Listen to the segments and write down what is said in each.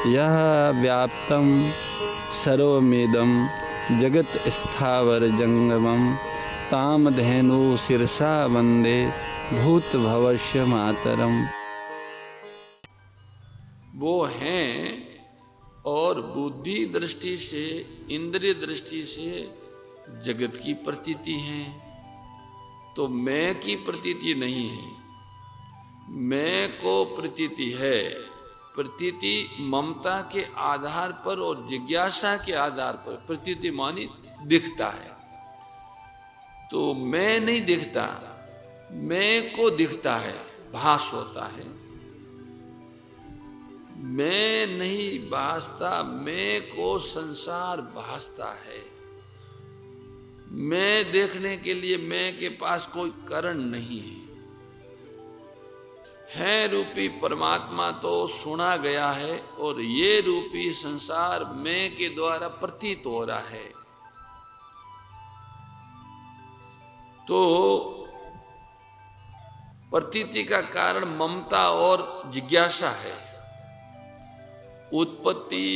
यह व्याप्तं सर्वमिदं जगत् स्थावर जंगमं तामधेनु शिरसा वंदे भूत भवस्य मातरम। वो हैं और बुद्धि दृष्टि से, इंद्रिय दृष्टि से जगत की प्रतीति हैं, तो मैं की प्रतीति नहीं है। मैं को प्रतीति है। प्रतीति ममता के आधार पर और जिज्ञासा के आधार पर प्रतीति मानी दिखता है, तो मैं नहीं दिखता, मैं को दिखता है, भास होता है। मैं नहीं भासता, मैं को संसार भासता है। मैं देखने के लिए मैं के पास कोई कारण नहीं है रूपी परमात्मा तो सुना गया है, और ये रूपी संसार मैं के द्वारा प्रतीत हो रहा है। तो प्रतीति का कारण ममता और जिज्ञासा है। उत्पत्ति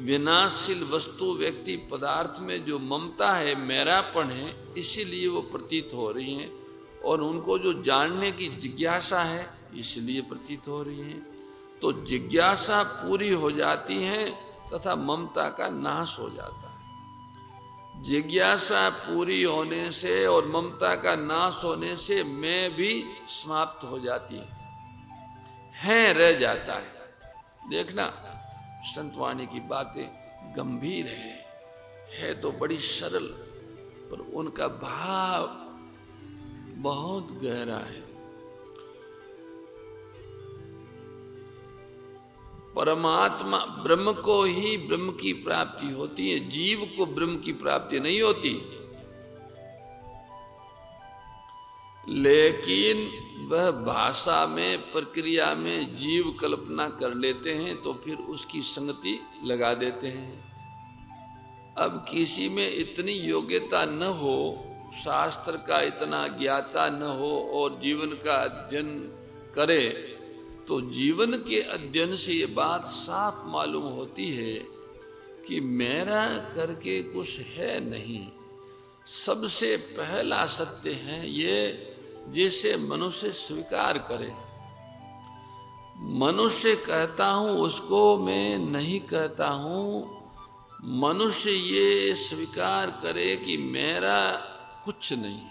विनाशशील वस्तु व्यक्ति पदार्थ में जो ममता है, मेरापन है, इसीलिए वो प्रतीत हो रही हैं, और उनको जो जानने की जिज्ञासा है इसलिए प्रतीत हो रही हैं। तो जिज्ञासा पूरी हो जाती है तथा ममता का नाश हो जाता है। जिज्ञासा पूरी होने से और ममता का नाश होने से मैं भी समाप्त हो जाती है, रह जाता है। देखना, संतवाणी की बातें गंभीर है तो बड़ी सरल, पर उनका भाव बहुत गहरा है। परमात्मा ब्रह्म को ही ब्रह्म की प्राप्ति होती है, जीव को ब्रह्म की प्राप्ति नहीं होती। लेकिन वह भाषा में, प्रक्रिया में जीव कल्पना कर लेते हैं, तो फिर उसकी संगति लगा देते हैं। अब किसी में इतनी योग्यता न हो, शास्त्र का इतना ज्ञाता न हो और जीवन का अध्ययन करे, तो जीवन के अध्ययन से ये बात साफ मालूम होती है कि मेरा करके कुछ है नहीं। सबसे पहला सत्य है ये, जिसे मनुष्य स्वीकार करे। मनुष्य कहता हूं उसको मैं नहीं कहता हूं। मनुष्य ये स्वीकार करे कि मेरा कुछ नहीं,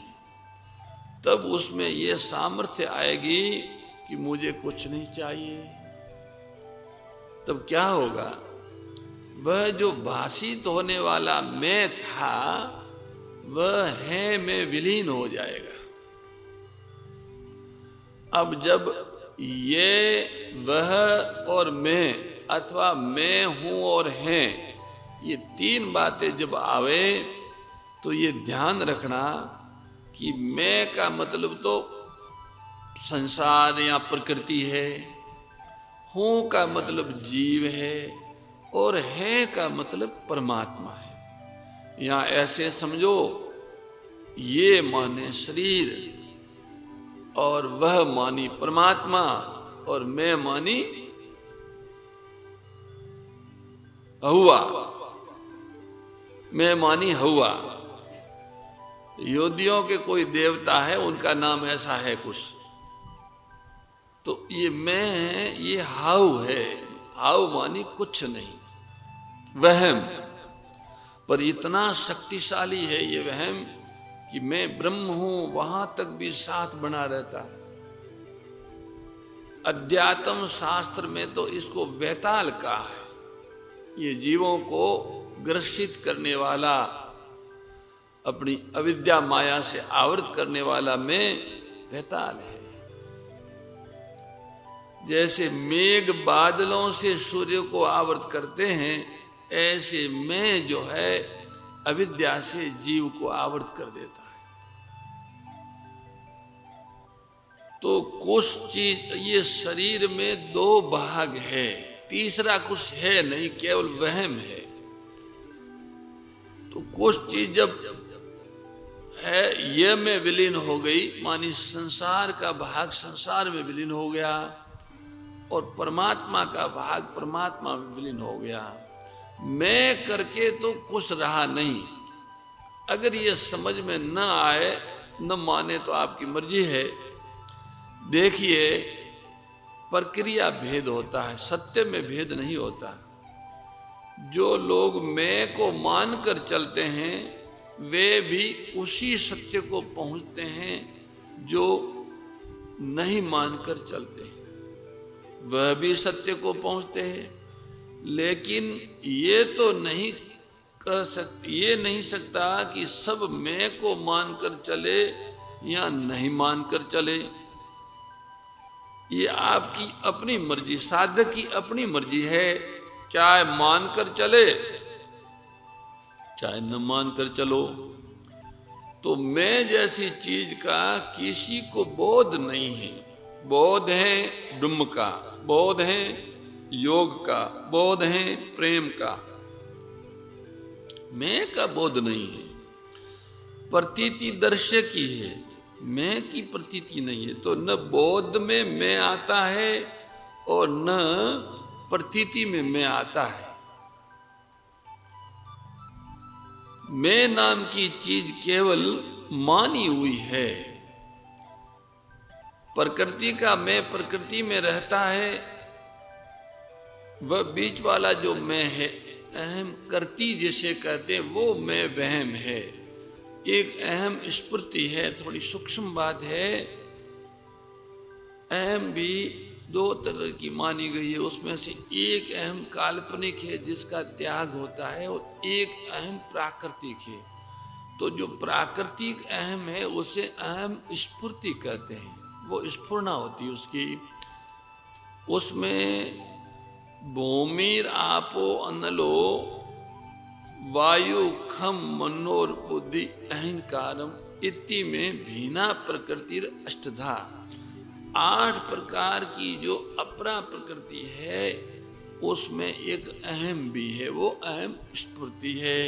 तब उसमें ये सामर्थ्य आएगी कि मुझे कुछ नहीं चाहिए। तब क्या होगा? वह जो भाषित होने वाला मैं था, वह है में विलीन हो जाएगा। अब जब ये वह और मैं, अथवा मैं हूं और हैं, ये तीन बातें जब आवे, तो ये ध्यान रखना कि मैं का मतलब तो संसार या प्रकृति है, हूं का मतलब जीव है, और है का मतलब परमात्मा है। या ऐसे समझो, ये माने शरीर, और वह मानी परमात्मा, और मैं मानी हुआ, मैं मानी हुआ। योदियों के कोई देवता है, उनका नाम ऐसा है कुछ। तो ये मैं है, ये हाउ है। हाउ मानी कुछ नहीं, वहम। पर इतना शक्तिशाली है ये वहम कि मैं ब्रह्म हूं, वहां तक भी साथ बना रहता है। अध्यात्म शास्त्र में तो इसको वैताल कहा है। ये जीवों को ग्रसित करने वाला, अपनी अविद्या माया से आवृत करने वाला मैं वैताल है। जैसे मेघ बादलों से सूर्य को आवृत करते हैं, ऐसे मैं जो है अविद्या से जीव को आवृत कर देता है। तो कुछ चीज, ये शरीर में दो भाग है, तीसरा कुछ है नहीं, केवल वहम है। तो कुछ चीज जब है ये में विलीन हो गई, मानी संसार का भाग संसार में विलीन हो गया, और परमात्मा का भाग परमात्मा में विलीन हो गया। मैं करके तो कुछ रहा नहीं। अगर ये समझ में न आए, न माने तो आपकी मर्जी है। देखिए, प्रक्रिया भेद होता है, सत्य में भेद नहीं होता। जो लोग मैं को मानकर चलते हैं वे भी उसी सत्य को पहुंचते हैं जो नहीं मानकर चलते हैं, वह भी सत्य को पहुंचते हैं। लेकिन ये तो नहीं ये नहीं सकता कि सब मैं को मानकर चले या नहीं मानकर चले। ये आपकी अपनी मर्जी, साधक की अपनी मर्जी है। चाहे मानकर चले चाहे न मानकर चलो। तो मैं जैसी चीज का किसी को बोध नहीं है। बोध है ब्रह्म का, बोध है योग का, बोध है प्रेम का। मैं का बोध नहीं है। प्रतीति दृश्य की है, मैं की प्रतीति नहीं है। तो न बोध में मैं आता है और न प्रतीति में मैं आता है। मैं नाम की चीज केवल मानी हुई है। प्रकृति का मैं प्रकृति में रहता है। वह बीच वाला जो मैं है, अहम करती जिसे कहते हैं, वो मैं वहम है। एक अहम स्फूर्ति है, थोड़ी सूक्ष्म बात है। अहम भी दो तरह की मानी गई है। उसमें से एक अहम काल्पनिक है जिसका त्याग होता है, और एक अहम प्राकृतिक है। तो जो प्राकृतिक अहम है उसे अहम स्फूर्ति कहते हैं। वो स्फुरना होती है उसकी। उसमें भूमिर आपो अनलो वायु खम मनोर बुद्धि अहंकारम इति में भीना प्रकृति अष्टधा। 8 प्रकार की जो अपरा प्रकृति है उसमें एक अहम भी है, वो अहम स्फूर्ति है।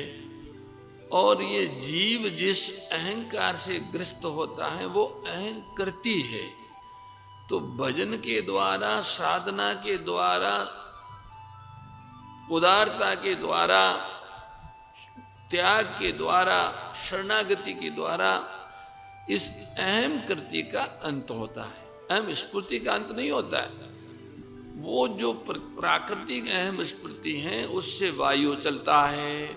और ये जीव जिस अहंकार से ग्रस्त होता है वो अहंकृति है। तो भजन के द्वारा, साधना के द्वारा, उदारता के द्वारा, त्याग के द्वारा, शरणागति के द्वारा इस अहम कृति का अंत होता है। अहम स्फूर्ति का अंत नहीं होता है। वो जो प्राकृतिक अहम स्फूर्ति है उससे वायु चलता है,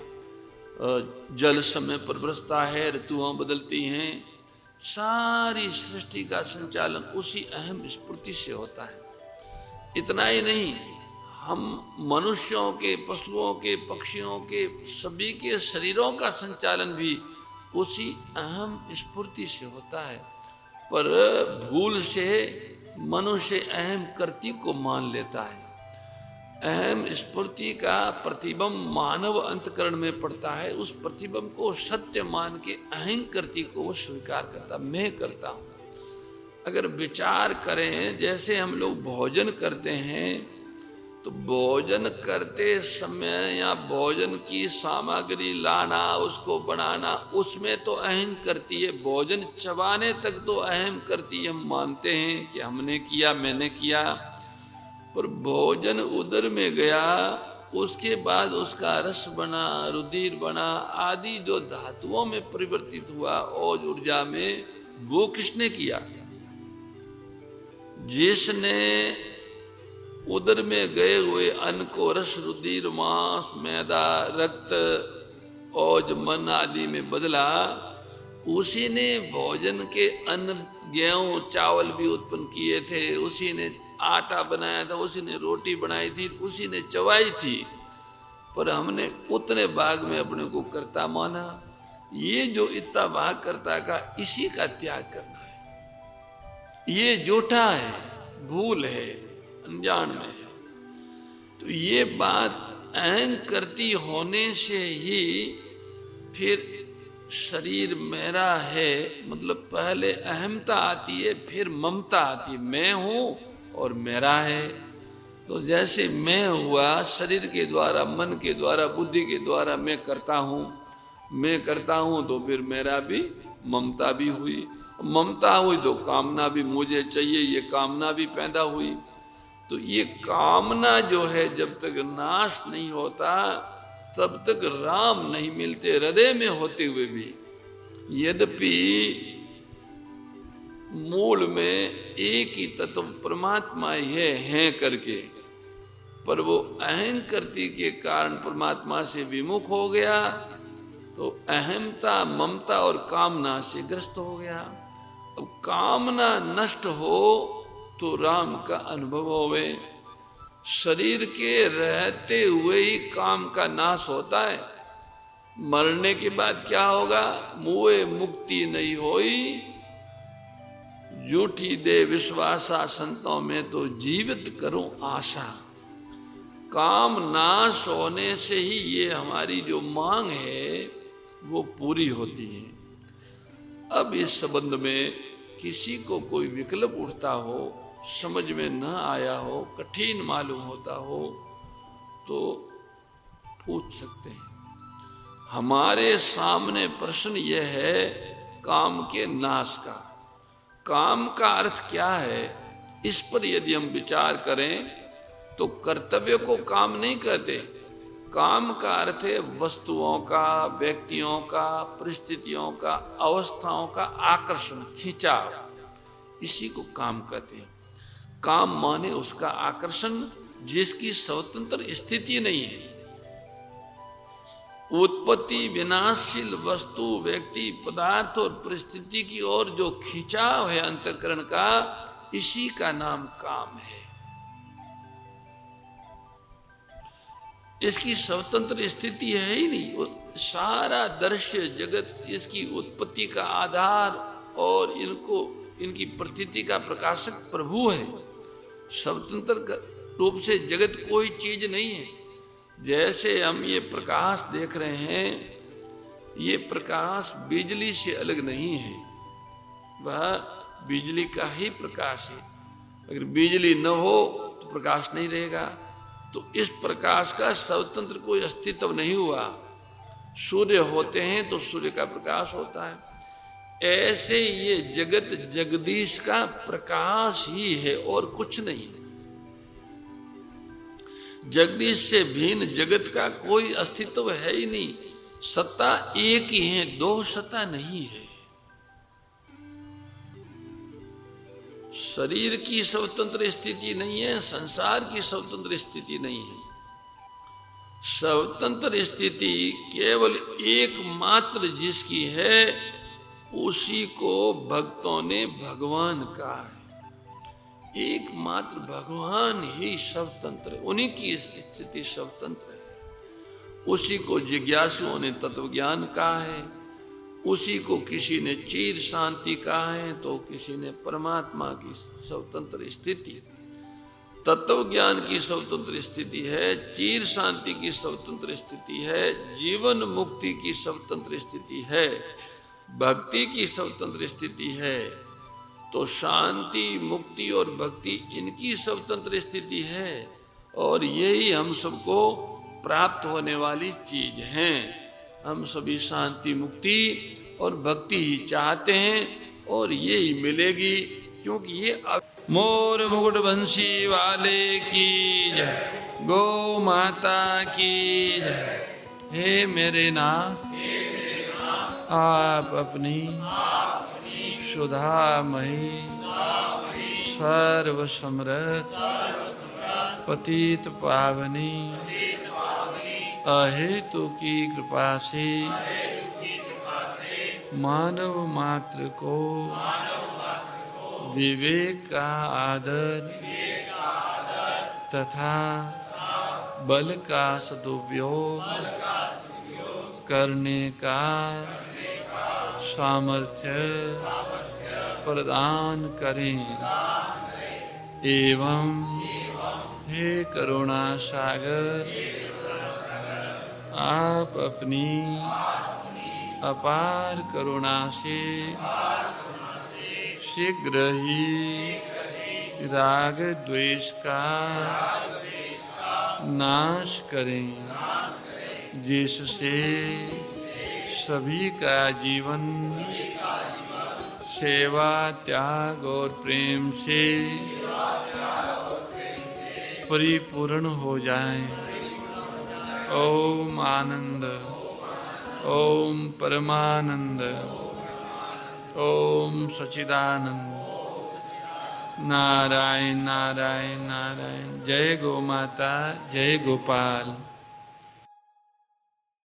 जल समय पर बरसता है, ऋतुएं बदलती हैं, सारी सृष्टि का संचालन उसी अहम स्फूर्ति से होता है। इतना ही नहीं, हम मनुष्यों के, पशुओं के, पक्षियों के, सभी के शरीरों का संचालन भी उसी अहम स्फूर्ति से होता है। पर भूल से मनुष्य अहम कृति को मान लेता है। अहम स्फूर्ति का प्रतिबिंब मानव अंतकरण में पड़ता है। उस प्रतिबिंब को सत्य मान के अहम कृति को वो स्वीकार करता, मैं करता हूँ। अगर विचार करें, जैसे हम लोग भोजन करते हैं तो भोजन करते समय या भोजन की सामग्री लाना, उसको बनाना, उसमें तो अहम करती है। भोजन चबाने तक तो अहम करती है। हम मानते हैं कि हमने किया, मैंने किया। पर भोजन उदर में गया, उसके बाद उसका रस बना, रुधिर बना, आदि जो धातुओं में परिवर्तित हुआ और ऊर्जा में, वो किसने किया? जिसने उदर में गए हुए अन्न को रस, रुधिर, मांस, मैदा, रक्त, ओज, मन आदि में बदला, उसी ने भोजन के अन्न, गेहूं, चावल भी उत्पन्न किए थे। उसी ने आटा बनाया था, उसी ने रोटी बनाई थी, उसी ने चबाई थी। पर हमने उतने भाग में अपने को कर्ता माना। ये जो इतना भाग कर्ता का, इसी का त्याग करना है। ये जोठा है, भूल है, अनजान में है। तो ये बात अहम करती होने से ही फिर शरीर मेरा है, मतलब पहले अहमता आती है, फिर ममता आती है। मैं हूं और मेरा है। तो जैसे मैं हुआ, शरीर के द्वारा, मन के द्वारा, बुद्धि के द्वारा मैं करता हूं, तो फिर मेरा भी ममता भी हुई। ममता हुई तो कामना भी, मुझे चाहिए, ये कामना भी पैदा हुई। तो ये कामना जो है जब तक नाश नहीं होता तब तक राम नहीं मिलते, हृदय में होते हुए भी। यद्यपि मूल में एक ही तत्व परमात्मा ये है करके, पर वो अहंकृति के कारण परमात्मा से विमुख हो गया, तो अहमता, ममता और कामना से ग्रस्त हो गया। अब कामना नष्ट हो तो राम का अनुभव होवे। शरीर के रहते हुए ही काम का नाश होता है, मरने के बाद क्या होगा? मुए मुक्ति नहीं होई, झूठी दे विश्वासा, संतों में तो जीवित करूं आशा। काम नाश होने से ही ये हमारी जो मांग है वो पूरी होती है। अब इस संबंध में किसी को कोई विकल्प उठता हो, समझ में न आया हो, कठिन मालूम होता हो, तो पूछ सकते हैं। हमारे सामने प्रश्न यह है काम के नाश का। काम का अर्थ क्या है, इस पर यदि हम विचार करें तो कर्तव्य को काम नहीं कहते। काम का अर्थ है वस्तुओं का, व्यक्तियों का, परिस्थितियों का, अवस्थाओं का आकर्षण, खिंचाव, इसी को काम कहते हैं। काम माने उसका आकर्षण जिसकी स्वतंत्र स्थिति नहीं है। उत्पत्ति विनाशशील वस्तु, व्यक्ति, पदार्थ और परिस्थिति की ओर जो खिंचाव है अंतःकरण का, इसी का नाम काम है। इसकी स्वतंत्र स्थिति है ही नहीं। वो सारा दृश्य जगत इसकी उत्पत्ति का आधार और इनकी प्रतीति का प्रकाशक प्रभु है। स्वतंत्र रूप से जगत कोई चीज नहीं है। जैसे हम ये प्रकाश देख रहे हैं, ये प्रकाश बिजली से अलग नहीं है, वह बिजली का ही प्रकाश है। अगर बिजली न हो तो प्रकाश नहीं रहेगा। तो इस प्रकाश का स्वतंत्र कोई अस्तित्व नहीं हुआ। सूर्य होते हैं तो सूर्य का प्रकाश होता है। ऐसे ये जगत जगदीश का प्रकाश ही है और कुछ नहीं। जगदीश से भिन्न जगत का कोई अस्तित्व है ही नहीं। सत्ता एक ही है, दो सत्ता नहीं है। शरीर की स्वतंत्र स्थिति नहीं है, संसार की स्वतंत्र स्थिति नहीं है। स्वतंत्र स्थिति केवल एकमात्र जिसकी है, उसी को भक्तों ने भगवान कहा है। एकमात्र भगवान ही स्वतंत्र है, उन्हीं की स्थिति स्वतंत्र है। उसी को जिज्ञासुओं ने तत्व ज्ञान कहा है। उसी को किसी ने चीर शांति कहा है, तो किसी ने परमात्मा की स्वतंत्र स्थिति। तत्व ज्ञान की स्वतंत्र स्थिति है, चीर शांति की स्वतंत्र स्थिति है, जीवन मुक्ति की स्वतंत्र स्थिति है, भक्ति की स्वतंत्र स्थिति है। तो शांति, मुक्ति और भक्ति इनकी स्वतंत्र स्थिति है, और यही हम सबको प्राप्त होने वाली चीज है। हम सभी शांति, मुक्ति और भक्ति ही चाहते हैं, और यही मिलेगी, क्योंकि ये मोर मुकुट बंसी वाले की जय, गौ माता की जय। हे मेरे नाथ, आप अपनी सुधामयी सर्व समृद्ध पतित पावनी अहेतु की कृपा से मानव मात्र को विवेक का आदर तथा बल का सदुपयोग करने का सामर्थ्य प्रदान करें। एवं हे करुणा सागर, आप अपनी अपार करुणा से शीघ्र ही राग द्वेष का नाश करें, जिससे सभी का जीवन सेवा, त्याग और प्रेम से परिपूर्ण हो जाएं। ओम आनंद, ओम परमानंद, ओम सच्चिदानंद। नारायण नारायण नारायण। जय गो माता, जय गोपाल।